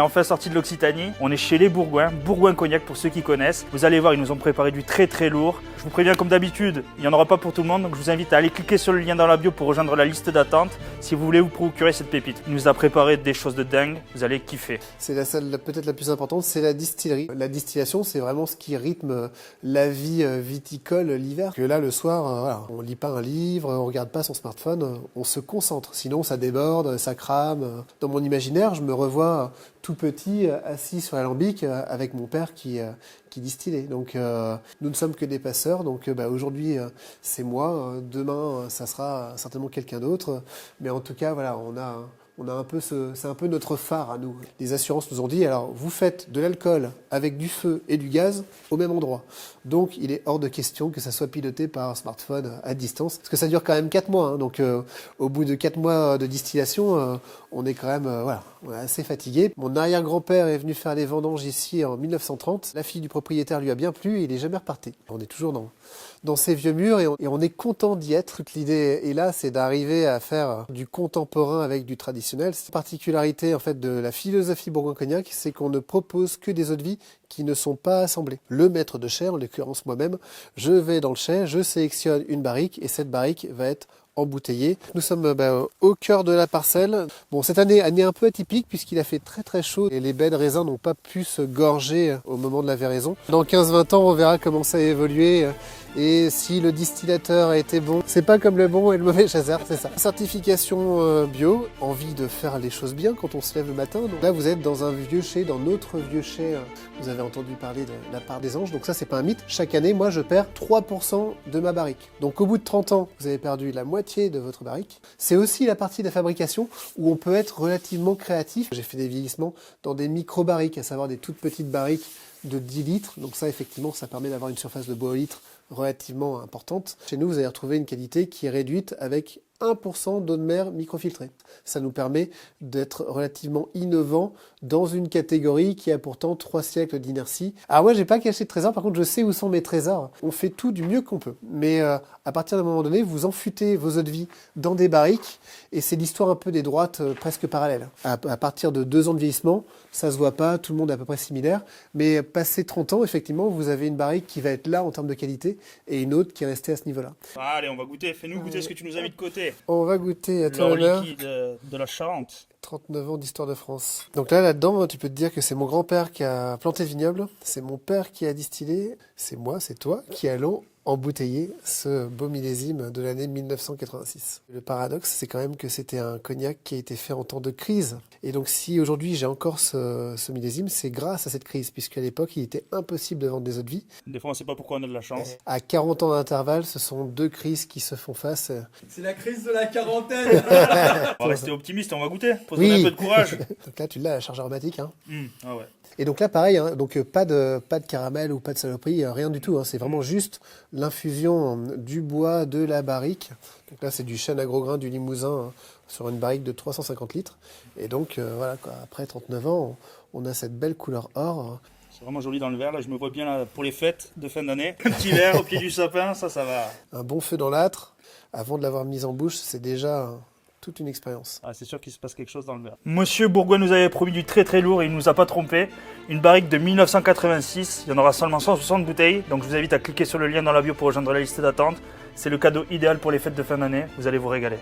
Enfin sorti de l'Occitanie, on est chez les Bourgoins, Bourgoin Cognac pour ceux qui connaissent. Vous allez voir, ils nous ont préparé du très très lourd. Je vous préviens comme d'habitude, il n'y en aura pas pour tout le monde, donc je vous invite à aller cliquer sur le lien dans la bio pour rejoindre la liste d'attente si vous voulez vous procurer cette pépite. Il nous a préparé des choses de dingue, vous allez kiffer. C'est la salle peut-être la plus importante, c'est la distillerie. La distillation, c'est vraiment ce qui rythme la vie viticole l'hiver. Que là, le soir, voilà, on lit pas un livre, on regarde pas son smartphone, on se concentre. Sinon, ça déborde, ça crame. Dans mon imaginaire, je me revois tout petit, assis sur l'alambic avec mon père qui distillait. Donc nous ne sommes que des passeurs, donc aujourd'hui c'est moi, demain ça sera certainement quelqu'un d'autre, mais en tout cas voilà, on a un peu c'est un peu notre phare à nous. Les assurances nous ont dit, alors vous faites de l'alcool avec du feu et du gaz au même endroit. Donc il est hors de question que ça soit piloté par un smartphone à distance, parce que ça dure quand même 4 mois. Hein, donc au bout de 4 mois de distillation, on est quand même voilà, on est assez fatigué. Mon arrière-grand-père est venu faire les vendanges ici en 1930. La fille du propriétaire lui a bien plu et il est jamais reparti. On est toujours dans ces vieux murs et on est content d'y être. Toute l'idée est là, c'est d'arriver à faire du contemporain avec du traditionnel. C'est la particularité en fait de la philosophie Bourgoin-Cognac, c'est qu'on ne propose que des eaux-de-vie qui ne sont pas assemblées. Le maître de chai, en l'occurrence moi-même, je vais dans le chai, je sélectionne une barrique et cette barrique va être embouteillée. Nous sommes au cœur de la parcelle. Bon, cette année un peu atypique puisqu'il a fait très très chaud et les baies de raisin n'ont pas pu se gorger au moment de la véraison. Dans 15-20 ans, on verra comment ça a évolué et si le distillateur a été bon. C'est pas comme le bon et le mauvais chasseur, c'est ça. Certification bio, envie de faire les choses bien quand on se lève le matin. Donc là, vous êtes dans un vieux chai, dans notre vieux chai. Vous avez entendu parler de la part des anges, donc ça c'est pas un mythe. Chaque année, moi je perds 3% de ma barrique. Donc au bout de 30 ans, vous avez perdu la moitié de votre barrique. C'est aussi la partie de la fabrication où on peut être relativement créatif. J'ai fait des vieillissements dans des micro-barriques, à savoir des toutes petites barriques de 10 litres. Donc ça effectivement, ça permet d'avoir une surface de bois au litre relativement importante. Chez nous, vous allez retrouver une qualité qui est réduite avec 1% d'eau de mer microfiltrée. Ça nous permet d'être relativement innovant dans une catégorie qui a pourtant 3 siècles d'inertie. Alors moi, j'ai pas caché de trésors, par contre, je sais où sont mes trésors. On fait tout du mieux qu'on peut. Mais à partir d'un moment donné, vous enfutez vos eaux de vie dans des barriques et c'est l'histoire un peu des droites presque parallèles. À partir de 2 ans de vieillissement, ça se voit pas, tout le monde est à peu près similaire. Mais passé 30 ans, effectivement, vous avez une barrique qui va être là en termes de qualité et une autre qui est restée à ce niveau-là. Allez, on va goûter. Fais-nous goûter ce que tu nous as mis de côté. On va goûter à toi L'or l'honneur. liquide de la Charente. 39 ans d'histoire de France. Donc là-dedans, tu peux te dire que c'est mon grand-père qui a planté le vignoble, c'est mon père qui a distillé, c'est moi, c'est toi, qui allons embouteiller ce beau millésime de l'année 1986. Le paradoxe, c'est quand même que c'était un cognac qui a été fait en temps de crise. Et donc si aujourd'hui j'ai encore ce millésime, c'est grâce à cette crise, puisqu'à l'époque, il était impossible de vendre des eaux-de-vie. Des fois, on ne sait pas pourquoi on a de la chance. À 40 ans d'intervalle, ce sont 2 crises qui se font face. C'est la crise de la quarantaine. On va rester optimiste, on va goûter. Faut se donner un peu de courage. Donc là, tu l'as, la charge aromatique. Hein. Ah ouais. Et donc là, pareil, hein, donc pas de caramel ou pas de saloperie, rien du tout. Hein, c'est vraiment juste l'infusion du bois de la barrique. Donc là, c'est du chêne à gros grains du Limousin hein, sur une barrique de 350 litres. Et donc, voilà, quoi, après 39 ans, on a cette belle couleur or. C'est vraiment joli dans le verre. Là, je me vois bien là, pour les fêtes de fin d'année. Un petit verre au pied du sapin, ça va. Un bon feu dans l'âtre, avant de l'avoir mise en bouche, c'est déjà toute une expérience. Ah, c'est sûr qu'il se passe quelque chose dans le verre. Monsieur Bourgoin nous avait promis du très très lourd et il nous a pas trompé. Une barrique de 1986, il y en aura seulement 160 bouteilles. Donc je vous invite à cliquer sur le lien dans la bio pour rejoindre la liste d'attente. C'est le cadeau idéal pour les fêtes de fin d'année, vous allez vous régaler.